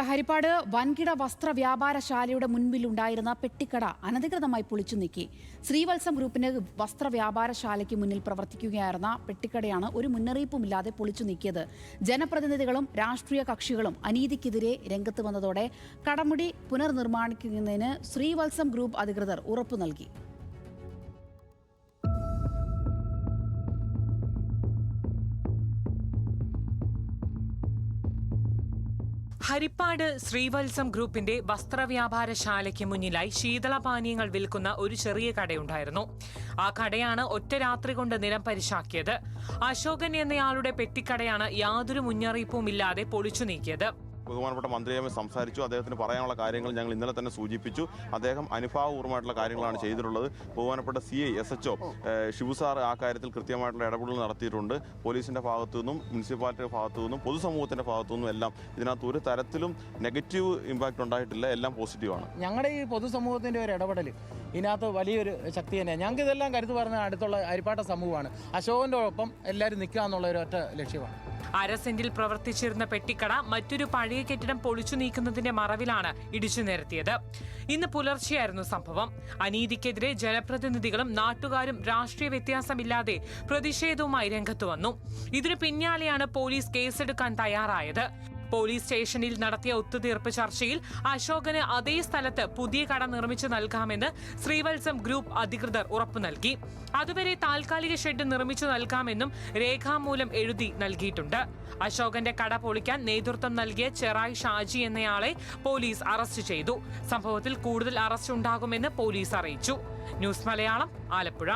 ഹരിപ്പാട് വൻകിട വസ്ത്ര വ്യാപാരശാലയുടെ മുൻപിലുണ്ടായിരുന്ന പെട്ടിക്കട അനധികൃതമായി പൊളിച്ചു നീക്കി. ശ്രീവത്സം ഗ്രൂപ്പിന് വസ്ത്ര വ്യാപാരശാലയ്ക്ക് മുന്നിൽ പ്രവർത്തിക്കുകയായിരുന്ന പെട്ടിക്കടയാണ് ഒരു മുന്നറിയിപ്പുമില്ലാതെ പൊളിച്ചു നീക്കിയത്. ജനപ്രതിനിധികളും രാഷ്ട്രീയ കക്ഷികളും അനീതിക്കെതിരെ രംഗത്ത് വന്നതോടെ കടമുടി പുനർനിർമ്മാണിക്കുന്നതിന് ശ്രീവത്സം ഗ്രൂപ്പ് അധികൃതർ ഉറപ്പു നൽകി. ഹരിപ്പാട് ശ്രീവത്സം ഗ്രൂപ്പിന്റെ വസ്ത്രവ്യാപാരശാലയ്ക്ക് മുന്നിലായി ശീതളപാനീയങ്ങൾ വിൽക്കുന്ന ഒരു ചെറിയ കടയുണ്ടായിരുന്നു. ആ കടയാണ് ഒറ്റ രാത്രി കൊണ്ട് നിലം പരിശാക്കിയത്. അശോകൻ എന്നയാളുടെ പെട്ടിക്കടയാണ് യാതൊരു മുന്നറിയിപ്പുമില്ലാതെ പൊളിച്ചു നീക്കിയത്. ബഹുമാനപ്പെട്ട മന്ത്രിയുമായി സംസാരിച്ചു. അദ്ദേഹത്തിന് പറയാനുള്ള കാര്യങ്ങൾ ഞങ്ങൾ ഇന്നലെ തന്നെ സൂചിപ്പിച്ചു. അദ്ദേഹം അനുഭാവപൂർവ്വമായിട്ടുള്ള കാര്യങ്ങളാണ് ചെയ്തിട്ടുള്ളത്. ബഹുമാനപ്പെട്ട CI SHO ഷിബു സാർ ആ കാര്യത്തിൽ കൃത്യമായിട്ടുള്ള ഇടപെടൽ നടത്തിയിട്ടുണ്ട്. പോലീസിന്റെ ഭാഗത്തു നിന്നും മുനിസിപ്പാലിറ്റിയുടെ ഭാഗത്തു നിന്നും പൊതുസമൂഹത്തിന്റെ ഭാഗത്തു നിന്നും എല്ലാം ഇതിനകത്ത് ഒരു തരത്തിലും നെഗറ്റീവ് ഇമ്പാക്റ്റ് ഉണ്ടായിട്ടില്ല. എല്ലാം പോസിറ്റീവാണ്. ഞങ്ങളുടെ ഈ പൊതുസമൂഹത്തിന്റെ ഒരു ഇടപെടൽ ഇതിനകത്ത് വലിയൊരു ശക്തി തന്നെയാണ്. ഞങ്ങൾക്ക് ഇതെല്ലാം കരുത്ത് പറഞ്ഞ അടുത്തുള്ള ഹരിപ്പാട്ട സമൂഹമാണ്. അശോകന്റെ ഒപ്പം എല്ലാവരും നിൽക്കുക എന്നുള്ള ഒരു ഒറ്റ ലക്ഷ്യമാണ്. അരസെന്റിൽ പ്രവർത്തിച്ചിരുന്ന പെട്ടിക്കട മറ്റൊരു പഴയ കെട്ടിടം പൊളിച്ചു നീക്കുന്നതിന്റെ മറവിലാണ് ഇടിച്ചു നിരത്തിയത്. ഇന്ന് പുലർച്ചെയായിരുന്നു സംഭവം. അനീതിക്കെതിരെ ജനപ്രതിനിധികളും നാട്ടുകാരും രാഷ്ട്രീയ വ്യത്യാസമില്ലാതെ പ്രതിഷേധവുമായി രംഗത്തു വന്നു. ഇതിനു പിന്നാലെയാണ് പോലീസ് കേസെടുക്കാൻ തയ്യാറായത്. പോലീസ് സ്റ്റേഷനിൽ നടത്തിയ ഒത്തുതീർപ്പ് ചർച്ചയിൽ അശോകന് അതേ സ്ഥലത്ത് പുതിയ കട നിർമ്മിച്ചു നൽകാമെന്ന് ശ്രീവത്സം ഗ്രൂപ്പ് അധികൃതർ ഉറപ്പു നൽകി. അതുവരെ താൽക്കാലിക ഷെഡ് നിർമ്മിച്ചു നൽകാമെന്നും രേഖാമൂലം എഴുതി നൽകിയിട്ടുണ്ട്. അശോകന്റെ കട പൊളിക്കാൻ നേതൃത്വം നൽകിയ ചെറായി ഷാജി എന്നയാളെ പോലീസ് അറസ്റ്റ് ചെയ്തു. സംഭവത്തിൽ കൂടുതൽ അറസ്റ്റ് ഉണ്ടാകുമെന്ന് പോലീസ് അറിയിച്ചു. ന്യൂസ് മലയാളം, ആലപ്പുഴ.